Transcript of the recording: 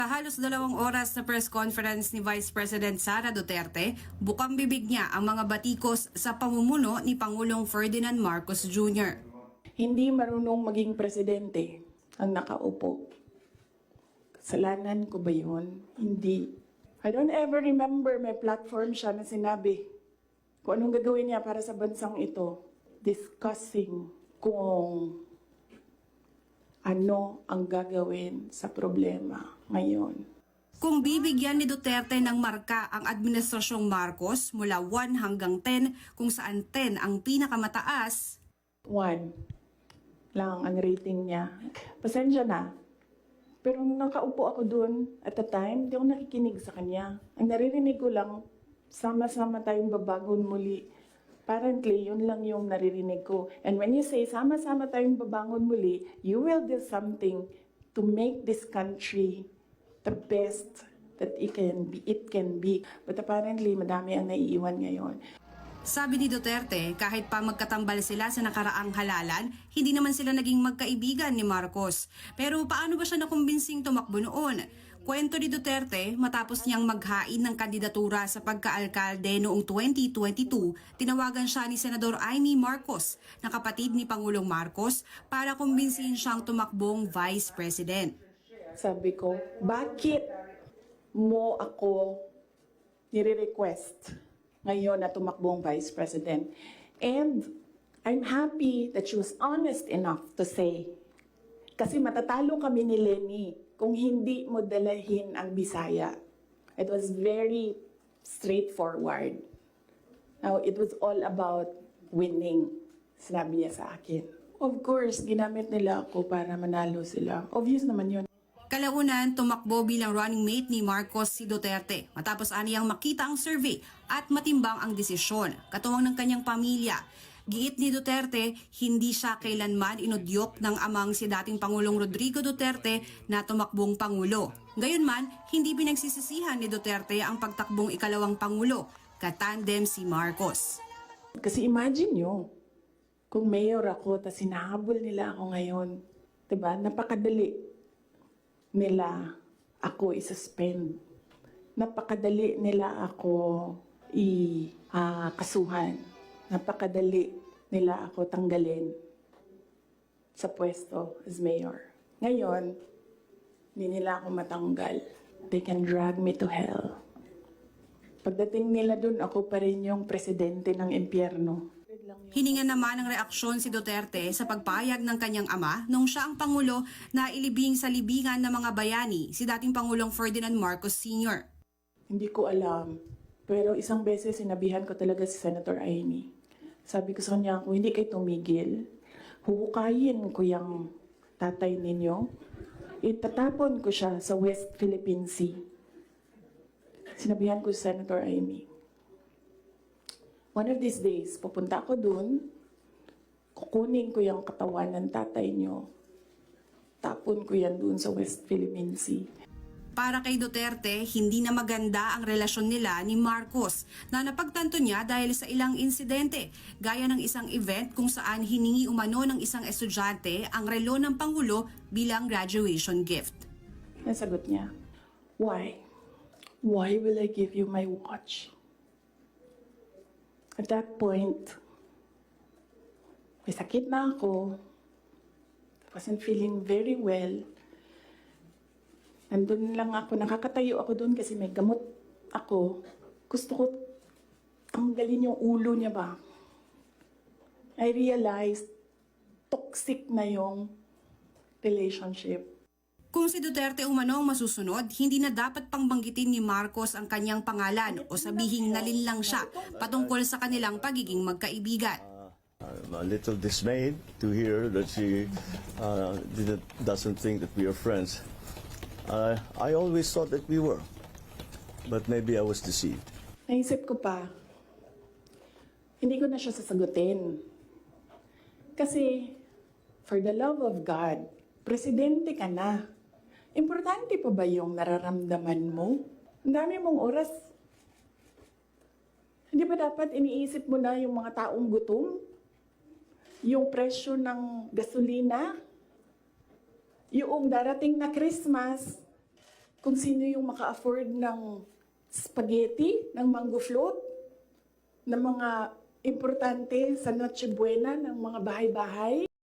Sa halos 2 oras na press conference ni Vice President Sara Duterte, bukang bibig niya ang mga batikos sa pamumuno ni Pangulong Ferdinand Marcos Jr. Hindi marunong maging presidente ang nakaupo. Kasalanan ko ba yun? Hindi. I don't ever remember may platform siya na sinabi kung anong gagawin niya para sa bansang ito. Discussing kung ano ang gagawin sa problema ngayon. Kung bibigyan ni Duterte ng marka ang Administrasyong Marcos mula 1 hanggang 10, kung saan 10 ang pinakamataas, 1 lang ang rating niya. Pasensya na. Pero nung nakaupo ako doon at the time, hindi ako nakikinig sa kanya. Ang naririnig ko lang, sama-sama tayong babangon muli. Apparently, yun lang yung naririnig ko. And when you say, sama-sama tayong babangon muli, you will do something to make this country the best that it can be. But apparently, madami ang naiiwan ngayon. sabi ni Duterte, kahit pa magkatambal sila sa nakaraang halalan, hindi naman sila naging magkaibigan ni Marcos. Pero paano ba siya nakumbinsing tumakbo noon? Kwento ni Duterte, matapos niyang maghain ng kandidatura sa pagkaalkalde noong 2022, tinawagan siya ni Senador Amy Marcos, na kapatid ni Pangulong Marcos, para kumbinsihin siyang tumakbong Vice President. Sabi ko, bakit mo ako nire-request ngayon na tumakbong Vice President? And I'm happy that she was honest enough to say, kasi matatalo kami ni Lenny kung hindi mo dalahin ang Bisaya. It was very straightforward. Now, it was all about winning, sinabi niya sa akin. Of course, ginamit nila ako para manalo sila. Obvious naman yun. Kalaunan, tumakbo bilang running mate ni Marcos si Duterte matapos aniyang makita ang survey at matimbang ang desisyon, katuwang ng kanyang pamilya. Giit ni Duterte, hindi siya kailanman inudyok ng amang si dating Pangulong Rodrigo Duterte na tumakbong Pangulo. Gayunman, hindi pinagsisisihan ni Duterte ang pagtakbong ikalawang Pangulo, katandem si Marcos. Kasi imagine nyo, kung mayor ako, tas sinahabol nila ako ngayon, diba? Napakadali nila ako i-suspend. Napakadali nila ako kasuhan. Napakadali nila ako tanggalin sa pwesto as mayor. Ngayon, hindi nila ako matanggal. They can drag me to hell. Pagdating nila dun, ako pa rin yung presidente ng impyerno. Hininga naman ng reaksyon si Duterte sa pagpayag ng kanyang ama nung siya ang Pangulo na ilibing sa libingan ng mga bayani si dating Pangulong Ferdinand Marcos Sr. Hindi ko alam. Pero isang beses sinabihan ko talaga si Senator Amy. Sabi ko sa kanya, kung hindi kayo tumigil, huhukayin ko yung tatay ninyo. Itatapon ko siya sa West Philippine Sea. Sinabihan ko si Senator Amy. One of these days, pupunta ako dun, kukunin ko yung katawan ng tatay nyo. Tapon ko yan dun sa West Philippine Sea. Para kay Duterte, hindi na maganda ang relasyon nila ni Marcos na napagtanto niya dahil sa ilang insidente, gaya ng isang event kung saan hiningi umano ng isang estudyante ang relo ng Pangulo bilang graduation gift. Nasagot niya, why? Why will I give you my watch? At that point, may sakit na ako. I wasn't feeling very well. Nandun lang ako, nakakatayo ako doon kasi may gamot ako. Gusto ko tanggalin yung ulo niya ba. I realized toxic na yung relationship. Kung si Duterte umano ang masusunod, hindi na dapat pang banggitin ni Marcos ang kanyang pangalan o sabihing nalinlang siya patungkol sa kanilang pagiging magkaibigan. I'm a little dismayed to hear that she doesn't think that we are friends. I always thought that we were, but maybe I was deceived. Naisip ko pa, hindi ko na siya sasagutin. Kasi, for the love of God, presidente ka na. Importante pa ba yung nararamdaman mo? Ang dami mong oras. Hindi ba dapat iniisip mo na yung mga taong gutom? Yung presyo ng gasolina? Yung darating na Christmas, kung sino yung maka-afford ng spaghetti, ng mango float, ng mga importante sa Noche Buena ng mga bahay-bahay.